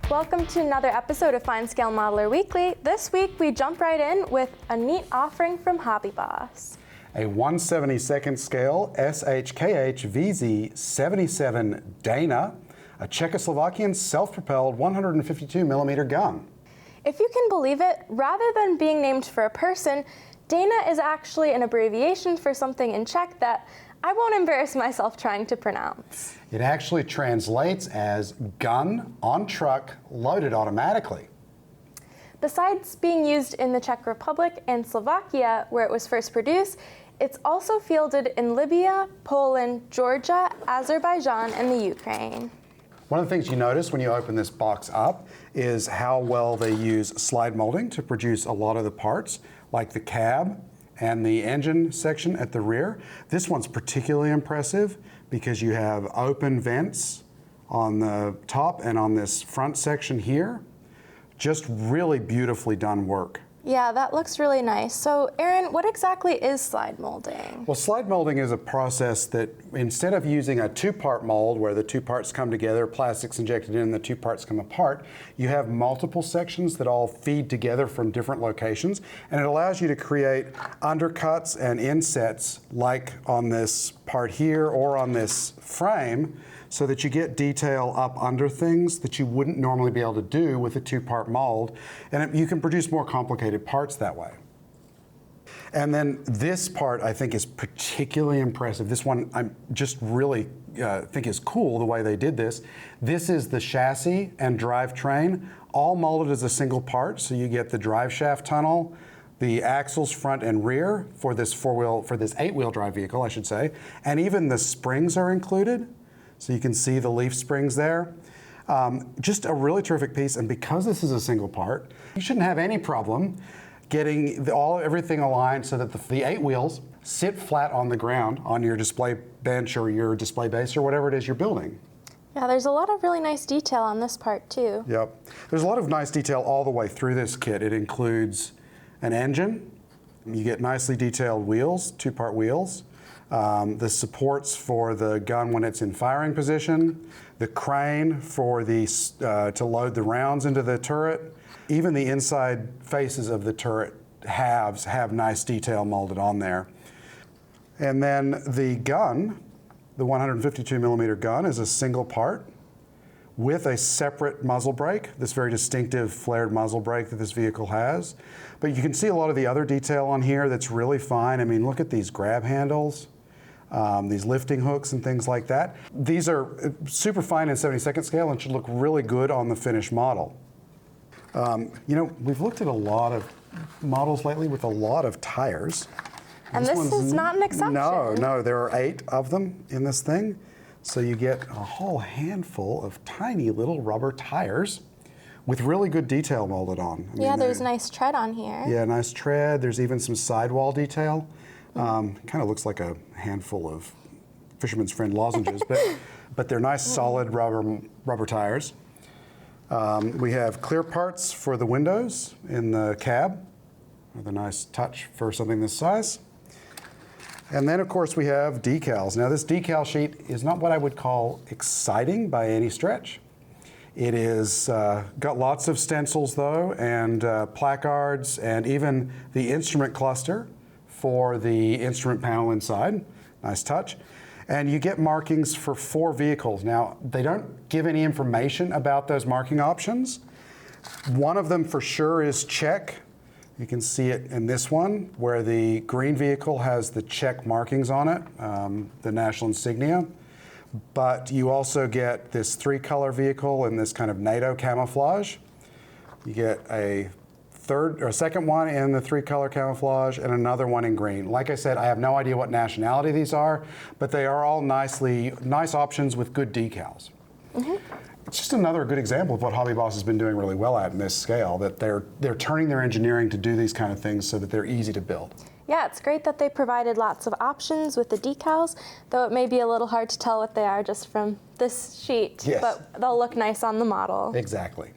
Welcome to another episode of FineScale Modeler Weekly. This week we jump right in with a neat offering from HobbyBoss. A 1/72nd scale ShkH DANA, a Czechoslovakian self-propelled 152mm gun. If you can believe it, rather than being named for a person, Dana is actually an abbreviation for something in Czech that I won't embarrass myself trying to pronounce. It actually translates as gun on truck loaded automatically. Besides being used in the Czech Republic and Slovakia, where it was first produced, it's also fielded in Libya, Poland, Georgia, Azerbaijan, and the Ukraine. One of the things you notice when you open this box up is how well they use slide molding to produce a lot of the parts, like the cab and the engine section at the rear. This one's particularly impressive because you have open vents on the top and on this front section here. Just really beautifully done work. Yeah, that looks really nice. So, Aaron, what exactly is slide molding? Well, slide molding is a process that instead of using a two-part mold where the two parts come together, plastic's injected in and the two parts come apart, you have multiple sections that all feed together from different locations, and it allows you to create undercuts and insets like on this part here or on this frame, so that you get detail up under things that you wouldn't normally be able to do with a two-part mold, and you can produce more complicated parts that way. And then this part I think is particularly impressive. This one I just really think is cool the way they did this. This is the chassis and drivetrain all molded as a single part, so you get the drive shaft tunnel, the axles front and rear for this eight-wheel drive vehicle, I should say, and even the springs are included. So you can see the leaf springs there. Just a really terrific piece, and because this is a single part, you shouldn't have any problem getting everything aligned so that the eight wheels sit flat on the ground on your display bench or your display base or whatever it is you're building. Yeah, there's a lot of really nice detail on this part too. Yep. There's a lot of nice detail all the way through this kit. It includes an engine. You get nicely detailed wheels, two-part wheels. The supports for the gun when it's in firing position, the crane for to load the rounds into the turret. Even the inside faces of the turret halves have nice detail molded on there. And then the gun, the 152mm gun, is a single part with a separate muzzle brake, this very distinctive flared muzzle brake that this vehicle has. But you can see a lot of the other detail on here that's really fine. I mean, look at these grab handles. These lifting hooks and things like that. These are super fine in 72nd scale and should look really good on the finished model. You know, we've looked at a lot of models lately with a lot of tires. And this is not an exception. No, there are 8 of them in this thing. So you get a whole handful of tiny little rubber tires with really good detail molded on. I mean, there's nice tread on here. Yeah, nice tread. There's even some sidewall detail. Kind of looks like a handful of Fisherman's Friend lozenges, but they're nice, solid rubber tires. We have clear parts for the windows in the cab, with a nice touch for something this size. And then, of course, we have decals. Now, this decal sheet is not what I would call exciting by any stretch. It is got lots of stencils, though, and placards, and even the instrument cluster for the instrument panel inside. Nice touch. And you get markings for 4 vehicles. Now, they don't give any information about those marking options. One of them for sure is Czech. You can see it in this one, where the green vehicle has the Czech markings on it, the national insignia. But you also get this 3-color vehicle in this kind of NATO camouflage. You get a second one in the 3-color camouflage and another one in green. Like I said, I have no idea what nationality these are, but they are all nice options with good decals. Mm-hmm. It's just another good example of what HobbyBoss has been doing really well at in this scale, that they're turning their engineering to do these kind of things so that they're easy to build. Yeah, it's great that they provided lots of options with the decals, though it may be a little hard to tell what they are just from this sheet, yes. But they'll look nice on the model. Exactly.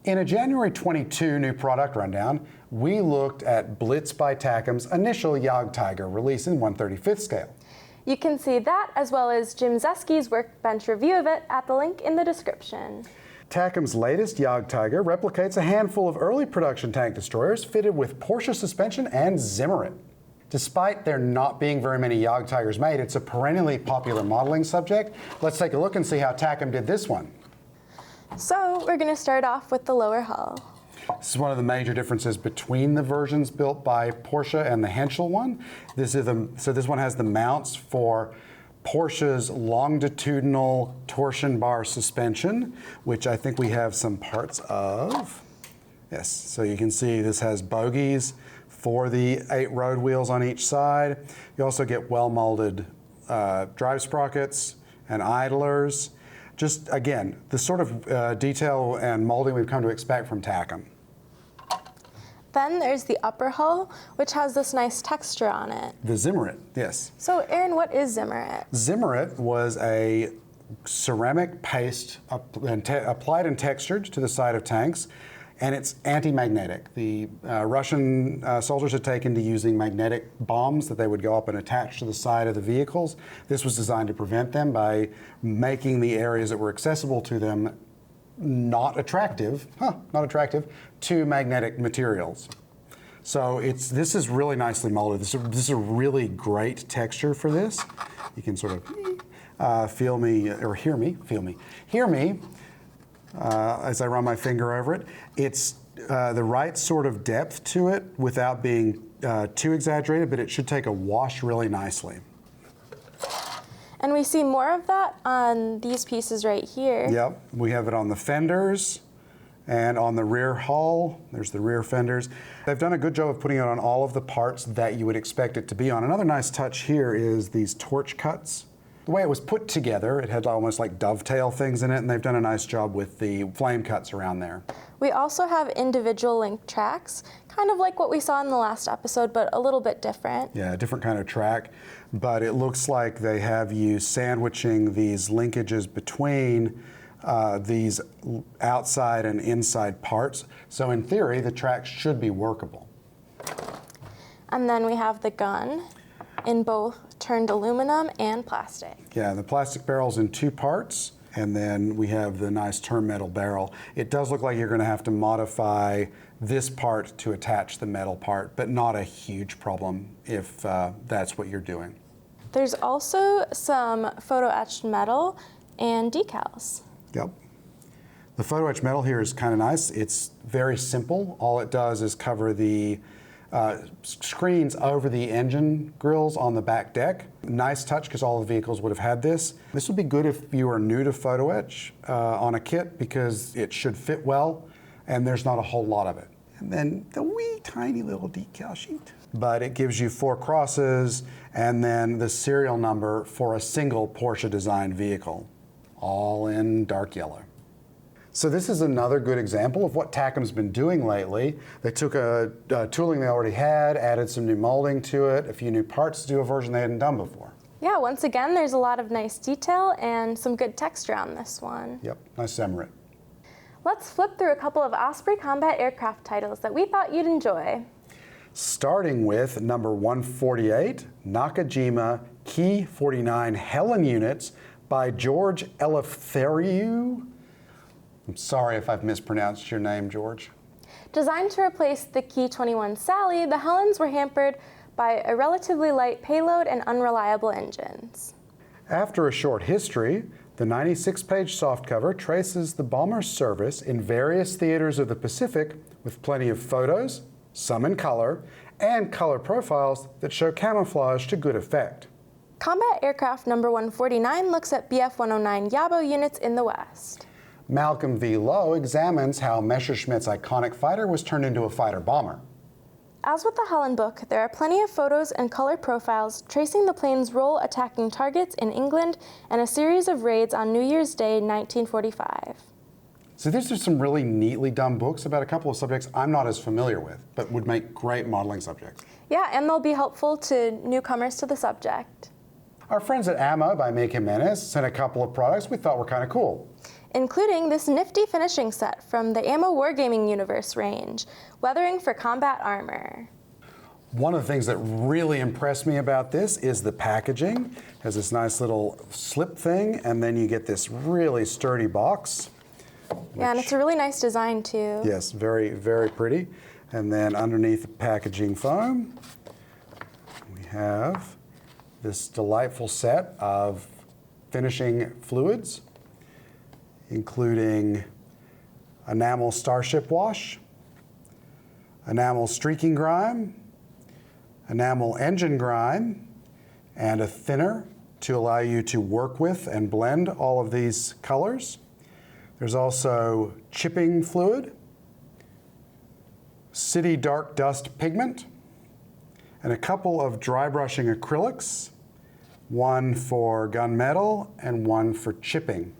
In a January 22 new product rundown, we looked at Blitz by Takom's initial Jagdtiger release in 1/35th scale. You can see that, as well as Jim Zeski's workbench review of it, at the link in the description. Takom's latest Jagdtiger replicates a handful of early production tank destroyers fitted with Porsche suspension and Zimmerit. Despite there not being very many Jagdtigers made, it's a perennially popular modeling subject. Let's take a look and see how Takom did this one. So we're going to start off with the lower hull. This is one of the major differences between the versions built by Porsche and the Henschel one. So this one has the mounts for Porsche's longitudinal torsion bar suspension, which I think we have some parts of. Yes, so you can see this has bogies for the 8 road wheels on each side. You also get well-molded drive sprockets and idlers. Just, again, the sort of detail and molding we've come to expect from Takom. Then there's the upper hull, which has this nice texture on it. The Zimmerit, yes. So Aaron, what is Zimmerit? Zimmerit was a ceramic paste applied and textured to the side of tanks, and it's anti-magnetic. The Russian soldiers had taken to using magnetic bombs that they would go up and attach to the side of the vehicles. This was designed to prevent them by making the areas that were accessible to them not attractive to magnetic materials. So this is really nicely molded. This is a really great texture for this. You can sort of feel me, or hear me as I run my finger over it. It's the right sort of depth to it without being too exaggerated, but it should take a wash really nicely. And we see more of that on these pieces right here. Yep, we have it on the fenders and on the rear hull. There's the rear fenders. They've done a good job of putting it on all of the parts that you would expect it to be on. Another nice touch here is these torch cuts. The way it was put together, it had almost like dovetail things in it, and they've done a nice job with the flame cuts around there. We also have individual link tracks, kind of like what we saw in the last episode, but a little bit different. Yeah, a different kind of track, but it looks like they have you sandwiching these linkages between these outside and inside parts. So in theory, the tracks should be workable. And then we have the gun in both turned aluminum and plastic. Yeah, the plastic barrel's in 2 parts, and then we have the nice turned metal barrel. It does look like you're going to have to modify this part to attach the metal part, but not a huge problem if that's what you're doing. There's also some photo etched metal and decals. Yep. The photo etched metal here is kind of nice. It's very simple. All it does is cover the screens over the engine grills on the back deck. Nice touch because all the vehicles would have had this. This would be good if you are new to photo etch on a kit because it should fit well and there's not a whole lot of it. And then the wee tiny little decal sheet. But it gives you 4 crosses and then the serial number for a single Porsche designed vehicle, all in dark yellow. So this is another good example of what Takom's been doing lately. They took a tooling they already had, added some new molding to it, a few new parts to do a version they hadn't done before. Yeah, once again, there's a lot of nice detail and some good texture on this one. Yep, nice Zimmerit. Let's flip through a couple of Osprey combat aircraft titles that we thought you'd enjoy. Starting with number 148, Nakajima Key 49 Helen units by George Eleftheriou. I'm sorry if I've mispronounced your name, George. Designed to replace the Key 21 Sally, the Helens were hampered by a relatively light payload and unreliable engines. After a short history, the 96-page softcover traces the bomber's service in various theaters of the Pacific with plenty of photos, some in color, and color profiles that show camouflage to good effect. Combat aircraft number 149 looks at Bf-109 Jabo units in the West. Malcolm V. Lowe examines how Messerschmitt's iconic fighter was turned into a fighter-bomber. As with the Helen book, there are plenty of photos and color profiles tracing the plane's role attacking targets in England and a series of raids on New Year's Day 1945. So these are some really neatly done books about a couple of subjects I'm not as familiar with, but would make great modeling subjects. Yeah, and they'll be helpful to newcomers to the subject. Our friends at Ammo by Mig Jimenez sent a couple of products we thought were kind of cool, including this nifty finishing set from the Ammo Wargaming universe range, Weathering for Combat Armor. One of the things that really impressed me about this is the packaging. It has this nice little slip thing, and then you get this really sturdy box. Yeah, and it's a really nice design too. Yes, very, very pretty. And then underneath the packaging foam, we have this delightful set of finishing fluids, including enamel starship wash, enamel streaking grime, enamel engine grime, and a thinner to allow you to work with and blend all of these colors. There's also chipping fluid, city dark dust pigment, and a couple of dry brushing acrylics, one for gunmetal and one for chipping.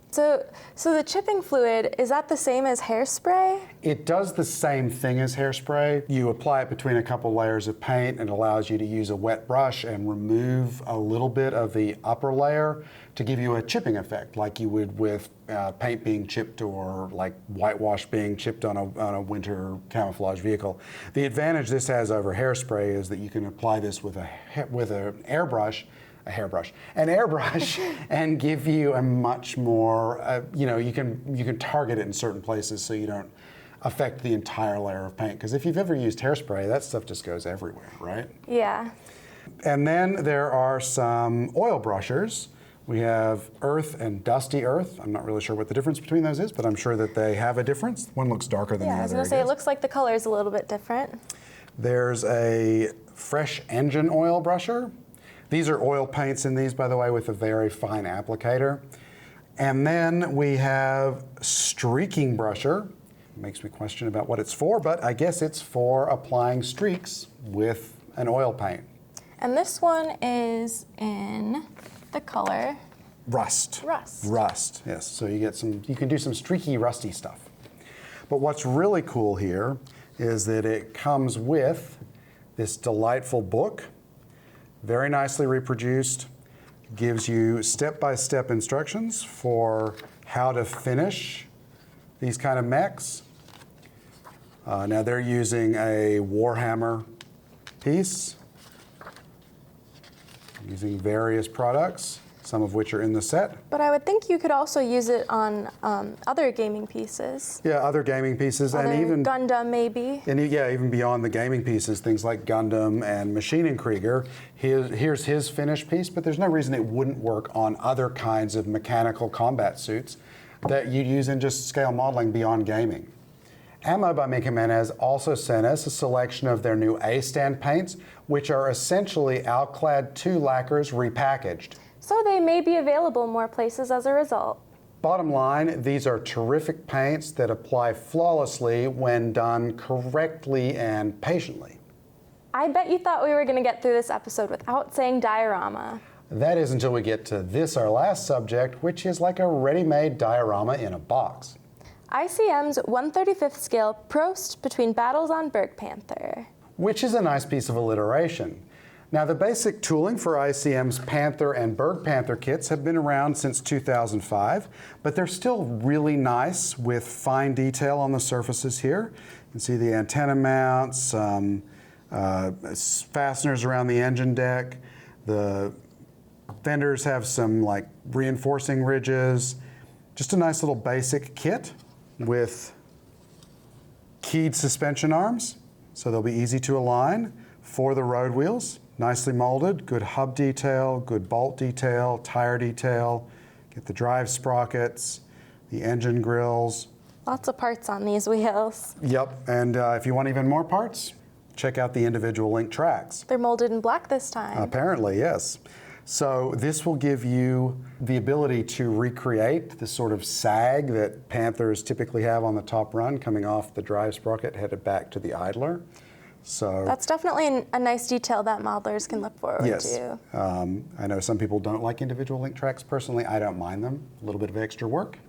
So the chipping fluid, is that the same as hairspray? It does the same thing as hairspray. You apply it between a couple layers of paint and it allows you to use a wet brush and remove a little bit of the upper layer to give you a chipping effect, like you would with paint being chipped or like whitewash being chipped on a winter camouflage vehicle. The advantage this has over hairspray is that you can apply this with an airbrush, and give you a much more, you can target it in certain places so you don't affect the entire layer of paint. Because if you've ever used hairspray, that stuff just goes everywhere, right? Yeah. And then there are some oil brushers. We have earth and dusty earth. I'm not really sure what the difference between those is, but I'm sure that they have a difference. One looks darker than the other. I was going to say, it looks like the color is a little bit different. There's a fresh engine oil brusher. These are oil paints in these, by the way, with a very fine applicator. And then we have streaking brusher. It makes me question about what it's for, but I guess it's for applying streaks with an oil paint. And this one is in the color Rust. Rust. Rust, yes. So you can do some streaky, rusty stuff. But what's really cool here is that it comes with this delightful book, very nicely reproduced, gives you step-by-step instructions for how to finish these kind of mechs. Now they're using a Warhammer piece, using various products, some of which are in the set. But I would think you could also use it on other gaming pieces. Yeah, other gaming pieces, and even Gundam maybe. And yeah, even beyond the gaming pieces, things like Gundam and Maschinenkrieger. Here's his finished piece, but there's no reason it wouldn't work on other kinds of mechanical combat suits that you'd use in just scale modeling beyond gaming. Ammo by Mig Jimenez also sent us a selection of their new A-stand paints, which are essentially Alclad 2 lacquers repackaged. So they may be available more places as a result. Bottom line, these are terrific paints that apply flawlessly when done correctly and patiently. I bet you thought we were going to get through this episode without saying diorama. That is until we get to this, our last subject, which is like a ready-made diorama in a box. ICM's 1/35th scale Prost between battles on Bergpanther. Which is a nice piece of alliteration. Now, the basic tooling for ICM's Panther and Bergpanther kits have been around since 2005, but they're still really nice with fine detail on the surfaces here. You can see the antenna mounts, fasteners around the engine deck. The fenders have some like reinforcing ridges. Just a nice little basic kit with keyed suspension arms, so they'll be easy to align for the road wheels. Nicely molded, good hub detail, good bolt detail, tire detail. Get the drive sprockets, the engine grills. Lots of parts on these wheels. Yep, and if you want even more parts, check out the individual link tracks. They're molded in black this time. Apparently, yes. So this will give you the ability to recreate the sort of sag that Panthers typically have on the top run coming off the drive sprocket headed back to the idler. So that's definitely a nice detail that modelers can look forward to. I know some people don't like individual link tracks. Personally, I don't mind them. A little bit of extra work.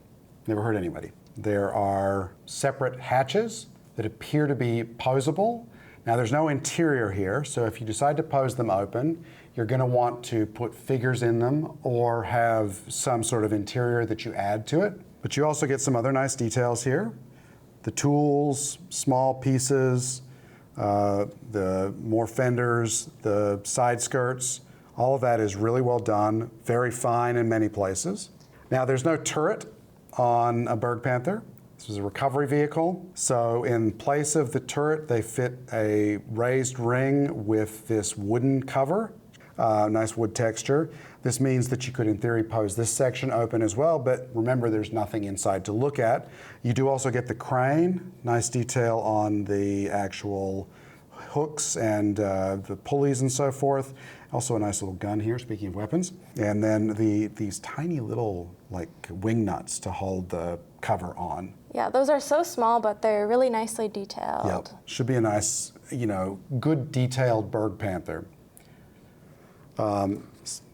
Never hurt anybody. There are separate hatches that appear to be posable. Now there's no interior here, so if you decide to pose them open, you're going to want to put figures in them or have some sort of interior that you add to it. But you also get some other nice details here. The tools, small pieces, the more fenders, the side skirts, all of that is really well done, very fine in many places. Now there's no turret on a Bergpanther. This is a recovery vehicle. So in place of the turret, they fit a raised ring with this wooden cover, nice wood texture. This means that you could, in theory, pose this section open as well, but remember there's nothing inside to look at. You do also get the crane, nice detail on the actual hooks and the pulleys and so forth. Also a nice little gun here, speaking of weapons. And then these tiny little like wing nuts to hold the cover on. Yeah, those are so small, but they're really nicely detailed. Yep, should be a nice, good detailed Bergpanther.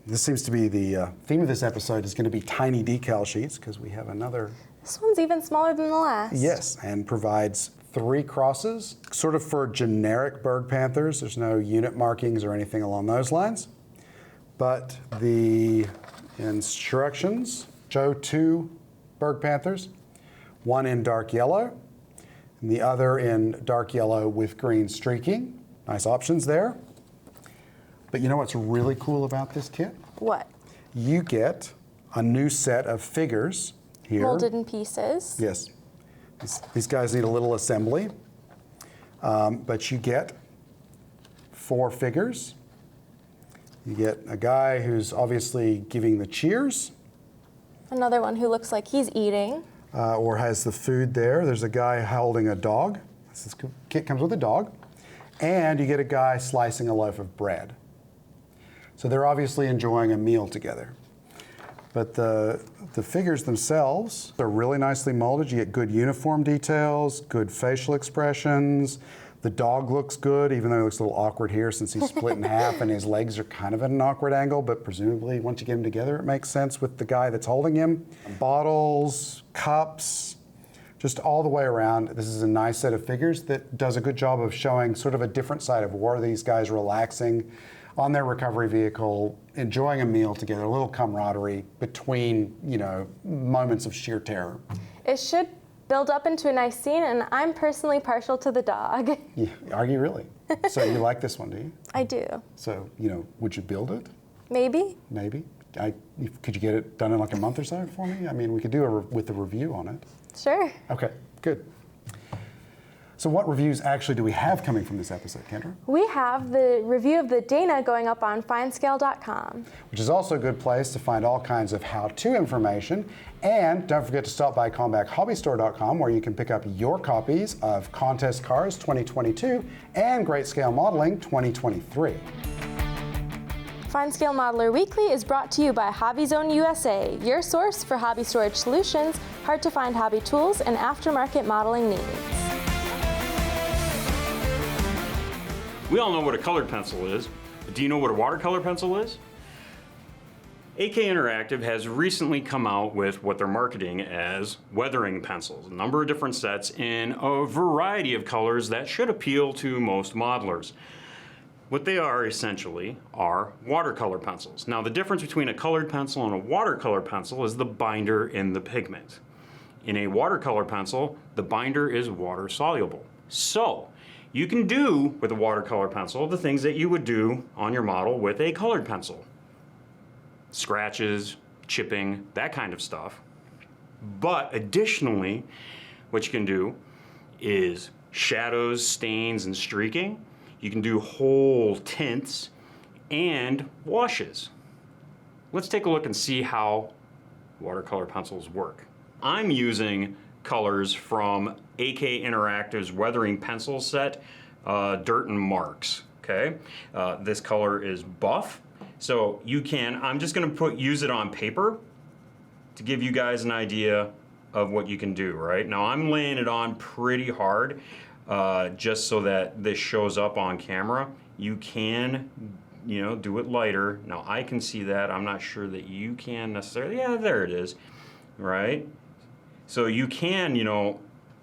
This seems to be the theme of this episode is going to be tiny decal sheets because we have another. This one's even smaller than the last. Yes, and provides 3 crosses, sort of for generic Bergpanthers. There's no unit markings or anything along those lines. But the instructions show 2 Bergpanthers, one in dark yellow, and the other in dark yellow with green streaking. Nice options there. But you know what's really cool about this kit? What? You get a new set of figures here. Molded in pieces. Yes. These guys need a little assembly. But you get 4 figures. You get a guy who's obviously giving the cheers. Another one who looks like he's eating. Or has the food there. There's a guy holding a dog. This kit comes with a dog. And you get a guy slicing a loaf of bread. So they're obviously enjoying a meal together. But the figures themselves are really nicely molded. You get good uniform details, good facial expressions. The dog looks good, even though he looks a little awkward here since he's split in half and his legs are kind of at an awkward angle, but presumably once you get them together, it makes sense with the guy that's holding him. Bottles, cups, just all the way around. This is a nice set of figures that does a good job of showing sort of a different side of war. These guys relaxing on their recovery vehicle, enjoying a meal together, a little camaraderie between, moments of sheer terror. It should build up into a nice scene, and I'm personally partial to the dog. Yeah, are you really? So you like this one, do you? I do. So, would you build it? Maybe. Maybe. Could you get it done in like a month or so for me? I mean, we could do with a review on it. Sure. Okay, good. So what reviews actually do we have coming from this episode, Kendra? We have the review of the Dana going up on FineScale.com. Which is also a good place to find all kinds of how-to information. And don't forget to stop by CombatHobbyStore.com where you can pick up your copies of Contest Cars 2022 and Great Scale Modeling 2023. FineScale Modeler Weekly is brought to you by Hobby Zone USA, your source for hobby storage solutions, hard-to-find hobby tools, and aftermarket modeling needs. We all know what a colored pencil is, but do you know what a watercolor pencil is? AK Interactive has recently come out with what they're marketing as weathering pencils, a number of different sets in a variety of colors that should appeal to most modelers. What they are essentially are watercolor pencils. Now the difference between a colored pencil and a watercolor pencil is the binder in the pigment. In a watercolor pencil, the binder is water soluble. So, you can do with a watercolor pencil the things that you would do on your model with a colored pencil. Scratches, chipping, that kind of stuff. But additionally, what you can do is shadows, stains, and streaking. You can do whole tints and washes. Let's take a look and see how watercolor pencils work. I'm using colors from AK Interactive's weathering pencil set, Dirt and Marks, okay? This color is buff, so you can, I'm just gonna use it on paper to give you guys an idea of what you can do, right? Now I'm laying it on pretty hard, just so that this shows up on camera. You can, do it lighter. Now I can see that, I'm not sure that you can necessarily, yeah, there it is, right? So you can,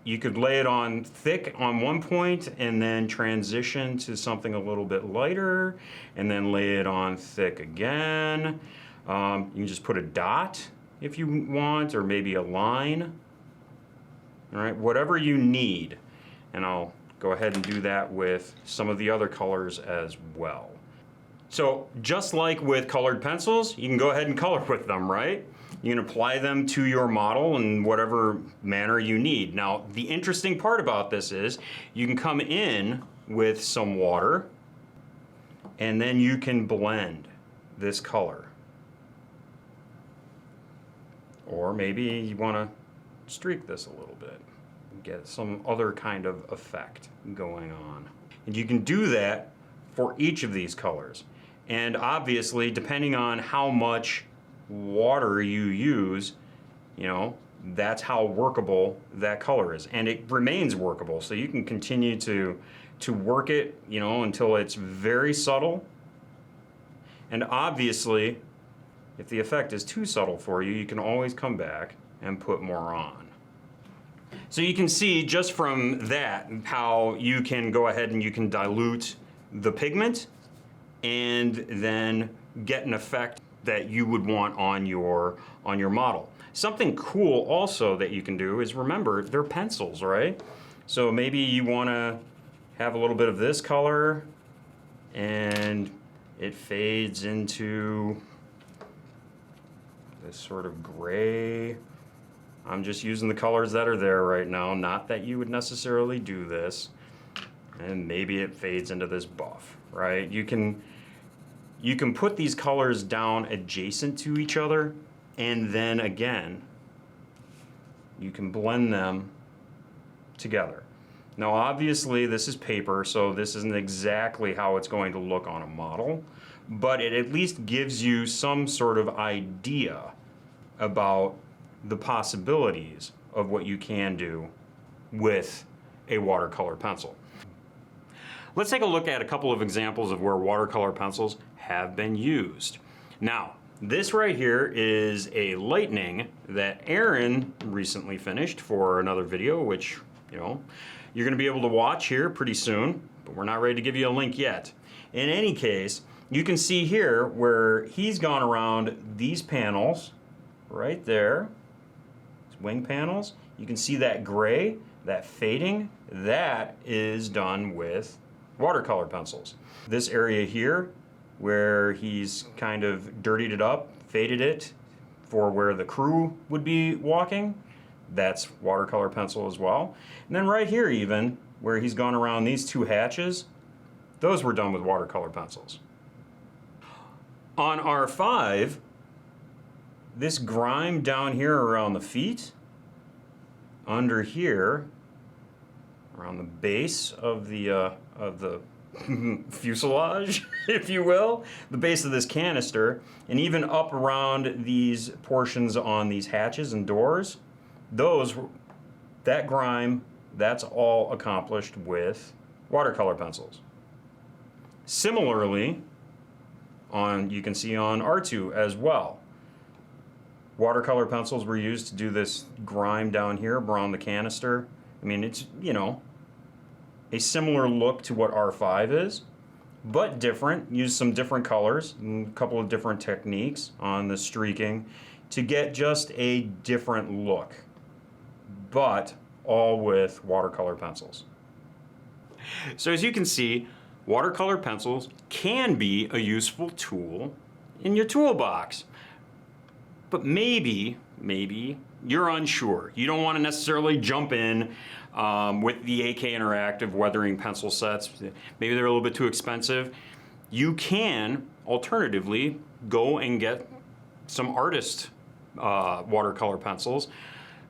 you could lay it on thick on one point and then transition to something a little bit lighter and then lay it on thick again. You can just put a dot if you want, or maybe a line. All right, whatever you need. And I'll go ahead and do that with some of the other colors as well. So just like with colored pencils, you can go ahead and color with them, right? You can apply them to your model in whatever manner you need. Now, the interesting part about this is you can come in with some water and then you can blend this color. Or maybe you want to streak this a little bit, get some other kind of effect going on. And you can do that for each of these colors. And obviously, depending on how much water you use, you know, that's how workable that color is. And it remains workable, so you can continue to work it, you know, until it's very subtle. And obviously, if the effect is too subtle for you, you can always come back and put more on. So you can see just from that how you can go ahead and you can dilute the pigment and then get an effect that you would want on your model. Something cool also that you can do is, remember, they're pencils, right? So maybe you want to have a little bit of this color and it fades into this sort of gray. I'm just using the colors that are there right now, not that you would necessarily do this. And maybe it fades into this buff, right? You can put these colors down adjacent to each other, and then again, you can blend them together. Now obviously this is paper, so this isn't exactly how it's going to look on a model, but it at least gives you some sort of idea about the possibilities of what you can do with a watercolor pencil. Let's take a look at a couple of examples of where watercolor pencils have been used. Now, this right here is a lightning that Aaron recently finished for another video, which, you know, you're gonna be able to watch here pretty soon, but we're not ready to give you a link yet. In any case, you can see here where he's gone around these panels right there, wing panels. You can see that gray, that fading, that is done with watercolor pencils. This area here, where he's kind of dirtied it up, faded it for where the crew would be walking, that's watercolor pencil as well. And then right here even, where he's gone around these two hatches, those were done with watercolor pencils. On R5, this grime down here around the feet, under here, around the base of the fuselage, if you will, the base of this canister, and even up around these portions on these hatches and doors, that grime, that's all accomplished with watercolor pencils. Similarly, you can see on R2 as well. Watercolor pencils were used to do this grime down here around the canister. I mean, it's, you know, a similar look to what R5 is, but different. Use some different colors and a couple of different techniques on the streaking to get just a different look, but all with watercolor pencils. So as you can see, watercolor pencils can be a useful tool in your toolbox. But maybe you're unsure. You don't want to necessarily jump in with the AK Interactive weathering pencil sets. Maybe they're a little bit too expensive. You can alternatively go and get some artist watercolor pencils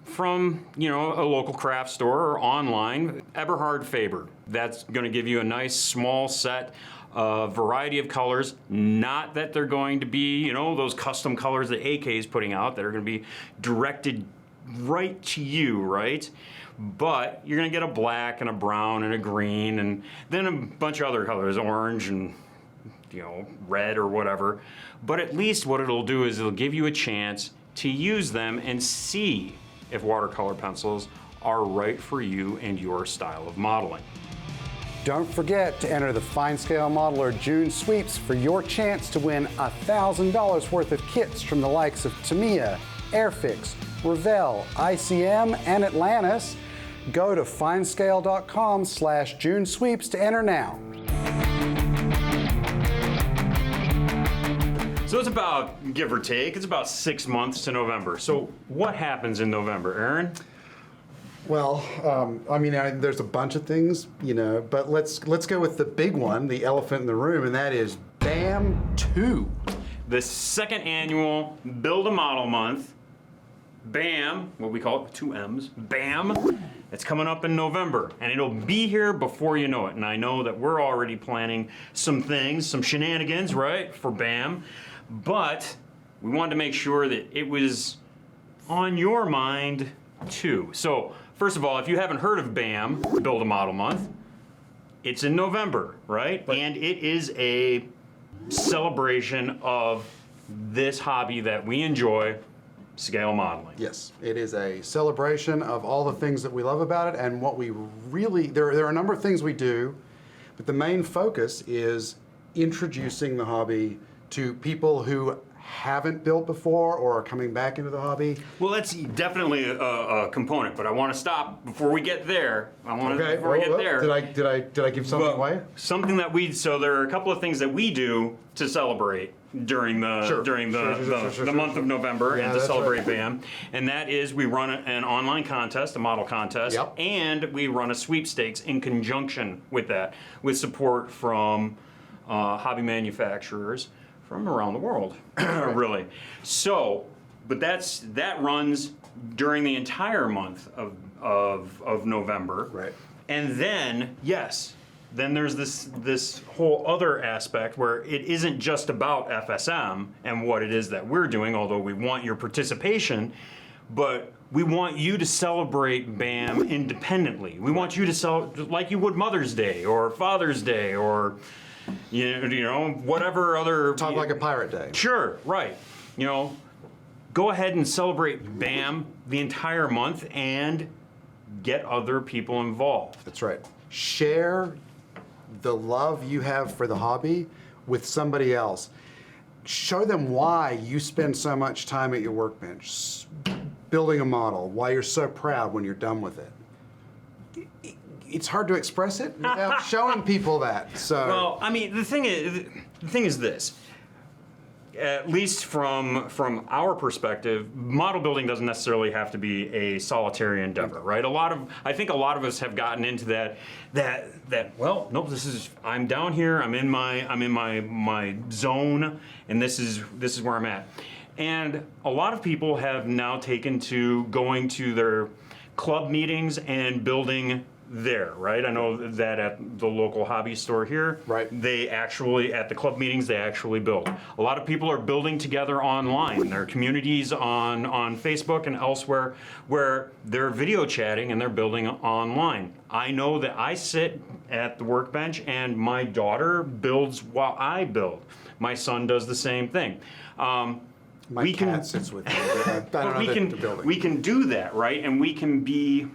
from, you know, a local craft store or online. Eberhard Faber. That's going to give you a nice small set, a variety of colors. Not that they're going to be, you know, those custom colors that AK is putting out that are going to be directed right to you, right? But you're going to get a black and a brown and a green and then a bunch of other colors, orange and, you know, red or whatever. But at least what it'll do is it'll give you a chance to use them and see if watercolor pencils are right for you and your style of modeling. Don't forget to enter the FineScale Modeler June Sweeps for your chance to win $1,000 worth of kits from the likes of Tamiya, Airfix, Revell, ICM, and Atlantis. Go to finescale.com/June Sweeps to enter now. So it's about, give or take, it's about 6 months to November. So what happens in November, Aaron? Well, I mean, there's a bunch of things, you know, but let's go with the big one, the elephant in the room, and that is BAMM 2. The second annual Build a Model Month, BAMM, what we call it with 2 M's, BAMM. It's coming up in November, and it'll be here before you know it. And I know that we're already planning some things, some shenanigans, right, for BAMM. But we wanted to make sure that it was on your mind too. So first of all, if you haven't heard of BAMM, Build a Model Month, it's in November, right? And it is a celebration of this hobby that we enjoy, scale modeling. Yes, it is a celebration of all the things that we love about it, and what we really, there are a number of things we do, but the main focus is introducing the hobby to people who haven't built before or are coming back into the hobby. Well, that's definitely a component, but I want to stop before we get there. Before we get there. Did I give something away? Something that so there are a couple of things that we do to celebrate during the month of November, and to celebrate BAMM, and that is we run an online contest, a model contest, and we run a sweepstakes in conjunction with that, with support from hobby manufacturers from around the world, really. So, but that runs during the entire month of November. Right. And then, then there's this whole other aspect where it isn't just about FSM and what it is that we're doing, although we want your participation, but we want you to celebrate BAMM independently. We want you to celebrate like you would Mother's Day or Father's Day or you know, whatever other... Talk like a pirate day. Sure, right. You know, go ahead and celebrate BAMM the entire month and get other people involved. That's right. Share the love you have for the hobby with somebody else. Show them why you spend so much time at your workbench building a model, why you're so proud when you're done with it. It's hard to express it without showing people that. So, well, I mean, the thing is this. At least from our perspective, model building doesn't necessarily have to be a solitary endeavor, right? I think a lot of us have gotten into that. Well, nope. I'm down here. I'm in my zone, and this is where I'm at. And a lot of people have now taken to going to their club meetings and building there, right? I know that at the local hobby store here, right, they actually, at the club meetings, they actually build. A lot of people are building together online. There are communities on Facebook and elsewhere where they're video chatting and they're building online. I know that I sit at the workbench and my daughter builds while I build. My son does the same thing. My cat sits with me. We can do that, right? And we can be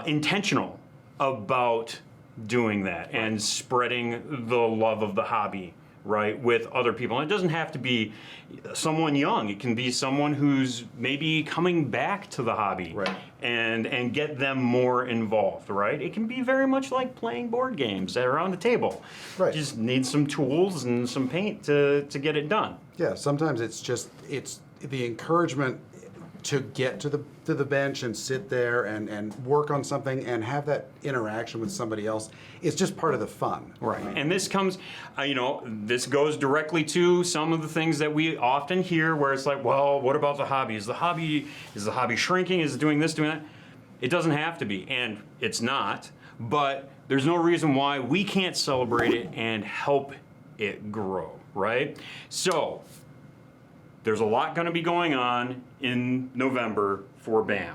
intentional about doing that and spreading the love of the hobby, right, with other people. And it doesn't have to be someone young. It can be someone who's maybe coming back to the hobby, right, and get them more involved, right? It can be very much like playing board games around the table. Right. You just need some tools and some paint to get it done. Yeah, sometimes it's the encouragement to get to the bench and sit there and work on something and have that interaction with somebody else. It's just part of the fun. Right, and this comes, this goes directly to some of the things that we often hear where it's like, well, what about the hobby? Is the hobby shrinking? Is it doing this, doing that? It doesn't have to be, and it's not, but there's no reason why we can't celebrate it and help it grow, right? So, there's a lot going to be going on in November for BAMM.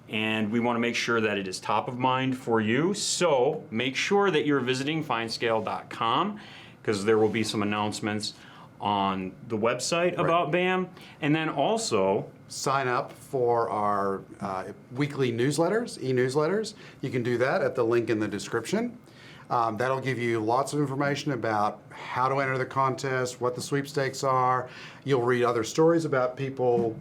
And we want to make sure that it is top of mind for you. So make sure that you're visiting FineScale.com because there will be some announcements on the website about BAMM. And then also sign up for our weekly newsletters, e-newsletters. You can do that at the link in the description. That'll give you lots of information about how to enter the contest, what the sweepstakes are. You'll read other stories about people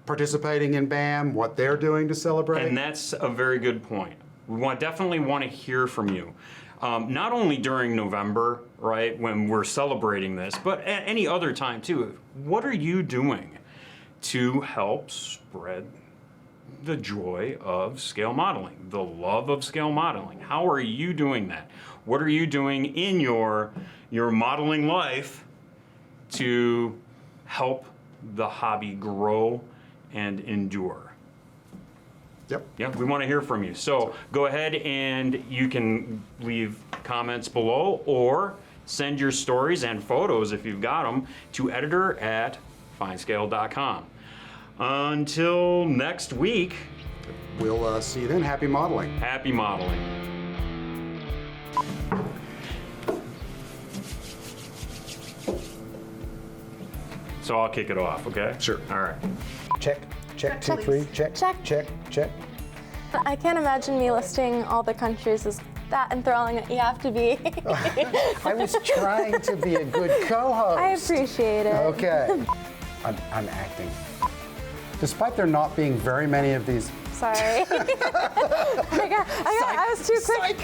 participating in BAMM, what they're doing to celebrate. And that's a very good point. We definitely want to hear from you. not only during November, right, when we're celebrating this, but at any other time too. What are you doing to help spread the joy of scale modeling, the love of scale modeling? How are you doing that? What are you doing in your modeling life to help the hobby grow and endure? Yep. Yeah, we want to hear from you. So go ahead and you can leave comments below or send your stories and photos if you've got them to editor@FineScale.com. Until next week, We'll see you then. Happy modeling. happy modeling. So I'll kick it off, okay? Sure. All right. Check, check, 2, Check. 3, check, Check. check, check. I can't imagine me listing all the countries as that enthralling. You have to be. I was trying to be a good co-host. I appreciate it. Okay. I'm acting. Despite there not being very many of these, Sorry. I was too quick.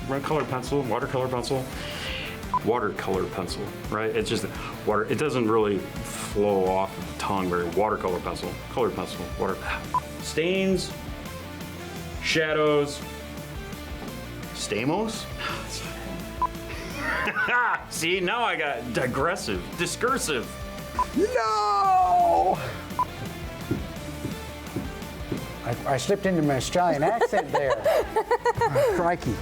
Red color pencil, watercolor pencil. Watercolor pencil, right? It's just water. It doesn't really flow off the tongue very. Watercolor pencil, colored pencil, water. Stains, shadows, stamos. See, now I got digressive, discursive. No! I slipped into my Australian accent there. crikey.